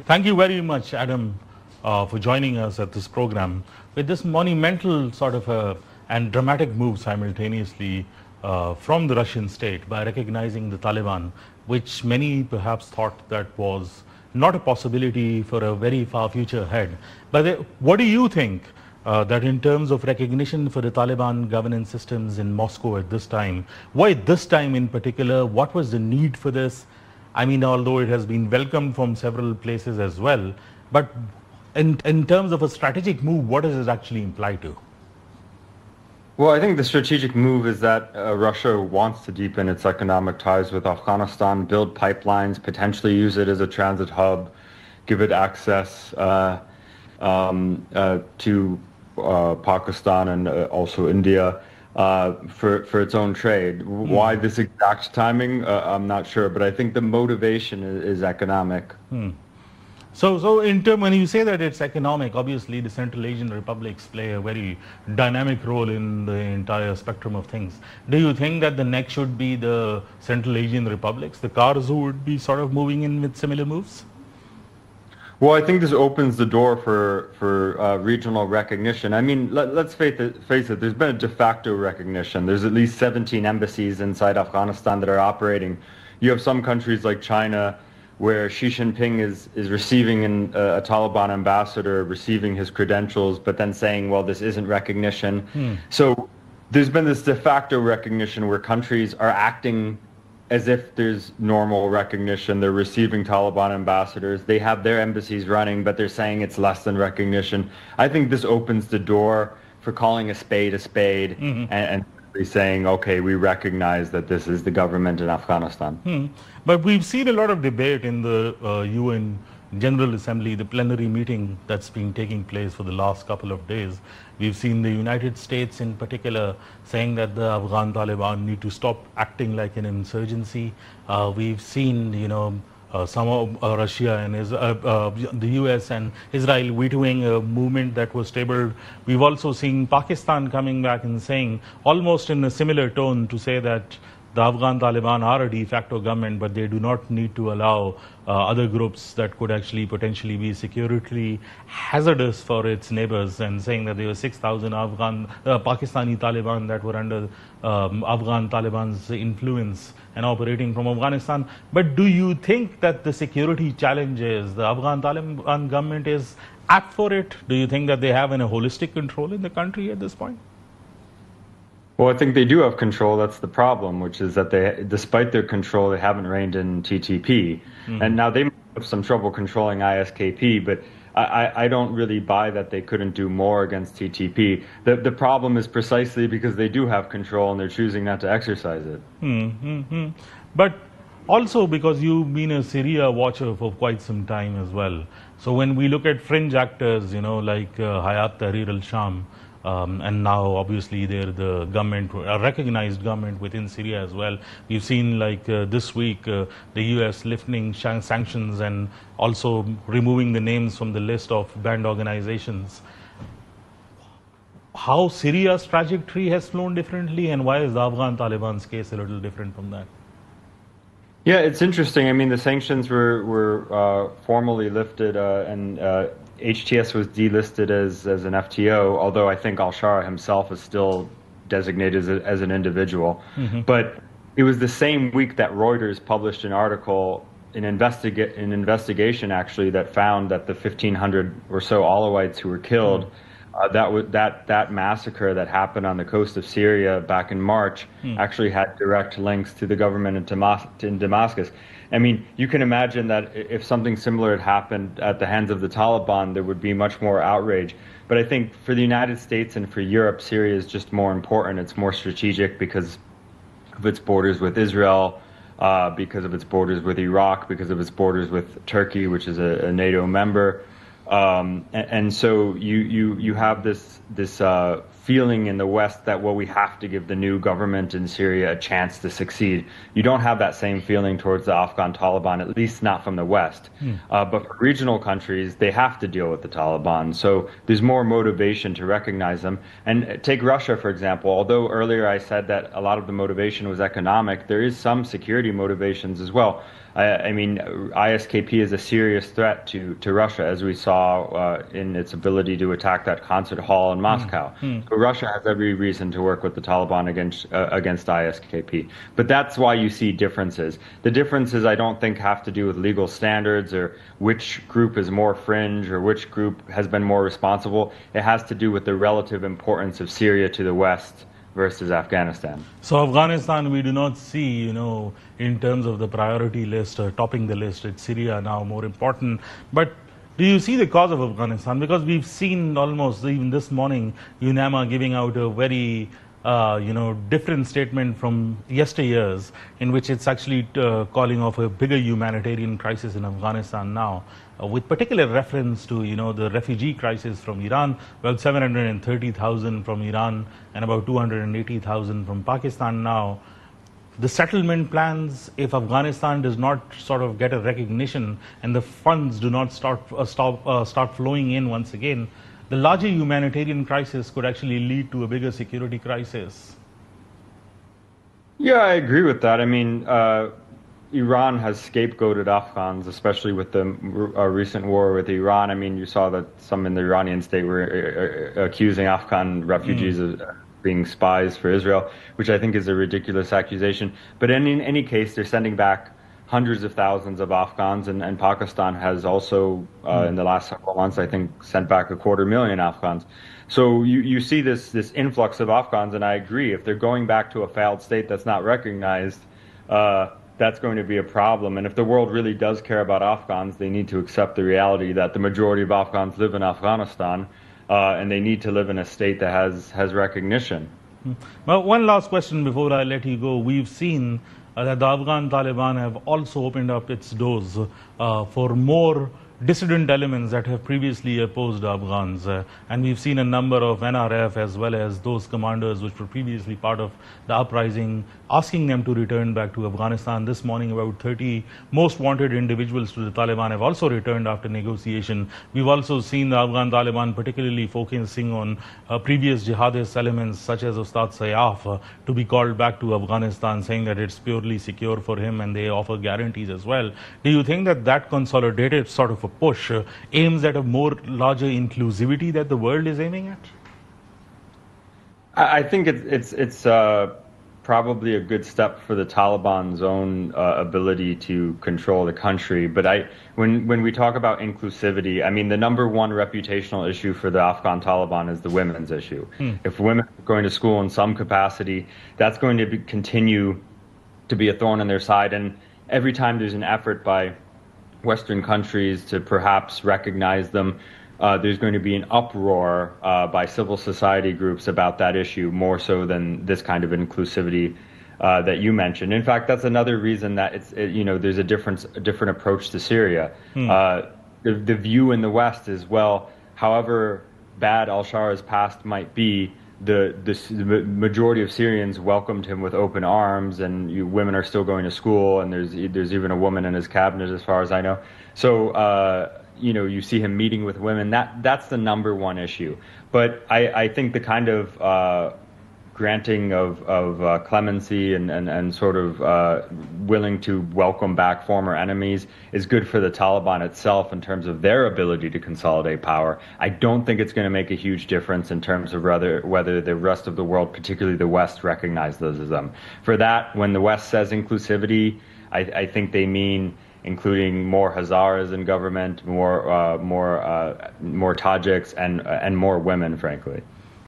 Thank you very much, Adam, for joining us at this program with this monumental sort of and dramatic move simultaneously from the Russian state by recognizing the Taliban, which many perhaps thought that was not a possibility for a very far future ahead. But what do you think that in terms of recognition for the Taliban governance systems in Moscow at this time, why this time in particular, what was the need for this? I mean, although it has been welcomed from several places as well, but in terms of a strategic move, what does it actually imply to? Well, I think the strategic move is that Russia wants to deepen its economic ties with Afghanistan, build pipelines, potentially use it as a transit hub, give it access to Pakistan and also India. For its own trade. Why this exact timing, I'm not sure, but I think the motivation is economic. So when you say that it's economic, obviously the Central Asian republics play a very dynamic role in the entire spectrum of things. Do you think that the next should be the Central Asian republics, the CARs, who would be sort of moving in with similar moves? Well, I think this opens the door for regional recognition. I mean, let's face it, there's been a de facto recognition. There's at least 17 embassies inside Afghanistan that are operating. You have some countries like China where Xi Jinping is receiving a Taliban ambassador, receiving his credentials, but then saying, well, this isn't recognition. So there's been this de facto recognition where countries are acting as if there's normal recognition. They're receiving Taliban ambassadors. They have their embassies running, but they're saying it's less than recognition. I think this opens the door for calling a spade and saying, okay, we recognize that this is the government in Afghanistan. But we've seen a lot of debate in the UN General Assembly, the plenary meeting that's been taking place for the last couple of days. We've seen the United States in particular saying that the Afghan Taliban need to stop acting like an insurgency. We've seen, some of Russia and the US and Israel vetoing a movement that was tabled. We've also seen Pakistan coming back and saying, almost in a similar tone, to say that the Afghan Taliban are a de facto government, but they do not need to allow other groups that could actually potentially be security hazardous for its neighbors, and saying that there were 6,000 Pakistani Taliban that were under Afghan Taliban's influence and operating from Afghanistan. But do you think that the security challenges, the Afghan Taliban government is apt for it? Do you think that they have a holistic control in the country at this point? Well, I think they do have control. That's the problem, which is that despite their control, they haven't reined in TTP. And now they have some trouble controlling ISKP, but I don't really buy that they couldn't do more against TTP. The problem is precisely because they do have control and they're choosing not to exercise it. But also because you've been a Syria watcher for quite some time as well. So when we look at fringe actors, like Hayat Tahrir al-Sham, and now obviously they're the government, a recognized government within Syria as well. We've seen this week the US lifting sanctions and also removing the names from the list of banned organizations. How Syria's trajectory has flown differently, and why is the Afghan Taliban's case a little different from that? Yeah, it's interesting. I mean, the sanctions were formally lifted and HTS was delisted as an FTO, although I think al-Shara himself is still designated as an individual. But it was the same week that Reuters published an article, an investigation actually, that found that the 1,500 or so Alawites who were killed, that massacre that happened on the coast of Syria back in March actually had direct links to the government in Damascus. I mean, you can imagine that if something similar had happened at the hands of the Taliban, there would be much more outrage. But I think for the United States and for Europe, Syria is just more important. It's more strategic because of its borders with Israel, because of its borders with Iraq, because of its borders with Turkey, which is a NATO member. And so you have this feeling in the West that, well, we have to give the new government in Syria a chance to succeed. You don't have that same feeling towards the Afghan Taliban, at least not from the West. But for regional countries, they have to deal with the Taliban. So there's more motivation to recognize them. And take Russia, for example. Although earlier I said that a lot of the motivation was economic, there is some security motivations as well. I mean, ISKP is a serious threat to Russia, as we saw in its ability to attack that concert hall in Moscow. So Russia has every reason to work with the Taliban against ISKP. But that's why you see differences. The differences, I don't think, have to do with legal standards or which group is more fringe or which group has been more responsible. It has to do with the relative importance of Syria to the West versus Afghanistan. So Afghanistan, we do not see, in terms of the priority list or topping the list, it's Syria now more important. But do you see the cause of Afghanistan? Because we've seen almost even this morning, UNAMA giving out a very different statement from yesteryears, in which it's actually calling off a bigger humanitarian crisis in Afghanistan now, with particular reference to, the refugee crisis from Iran, about 730,000 from Iran and about 280,000 from Pakistan now. The settlement plans, if Afghanistan does not sort of get a recognition and the funds do not start flowing in once again, the larger humanitarian crisis could actually lead to a bigger security crisis. Yeah, I agree with that. I mean, Iran has scapegoated Afghans, especially with the recent war with Iran. I mean, you saw that some in the Iranian state were accusing Afghan refugees of being spies for Israel, which I think is a ridiculous accusation. But in any case, they're sending back hundreds of thousands of Afghans, and Pakistan has also, in the last several months, I think, sent back 250,000 Afghans. So you see this influx of Afghans, and I agree. If they're going back to a failed state that's not recognized, that's going to be a problem. And if the world really does care about Afghans, they need to accept the reality that the majority of Afghans live in Afghanistan, and they need to live in a state that has recognition. Well, one last question before I let you go. We've seen that the Afghan Taliban have also opened up its doors for more dissident elements that have previously opposed Afghans. And we've seen a number of NRF as well as those commanders which were previously part of the uprising asking them to return back to Afghanistan. This morning, about 30 most wanted individuals to the Taliban have also returned after negotiation. We've also seen the Afghan Taliban particularly focusing on previous jihadist elements such as Ustad Sayyaf to be called back to Afghanistan, saying that it's purely secure for him, and they offer guarantees as well. Do you think that consolidated sort of a push aims at a more larger inclusivity that the world is aiming at? I think it's probably a good step for the Taliban's own ability to control the country. But when we talk about inclusivity, I mean, the number one reputational issue for the Afghan Taliban is the women's issue. If women are going to school in some capacity, that's going to continue to be a thorn in their side. And every time there's an effort by Western countries to perhaps recognize them, there's going to be an uproar by civil society groups about that issue, more so than this kind of inclusivity that you mentioned. In fact, that's another reason that there's a different approach to Syria. The view in the West is, well, however bad al-Shara's past might be, the majority of Syrians welcomed him with open arms, and women are still going to school, and there's even a woman in his cabinet, as far as I know. So you see him meeting with women. That's the number one issue. But I think the kind of granting of clemency and sort of willing to welcome back former enemies is good for the Taliban itself in terms of their ability to consolidate power. I don't think it's going to make a huge difference in terms of whether the rest of the world, particularly the West, recognizes them. For that, when the West says inclusivity, I think they mean including more Hazaras in government, more Tajiks, and more women, frankly.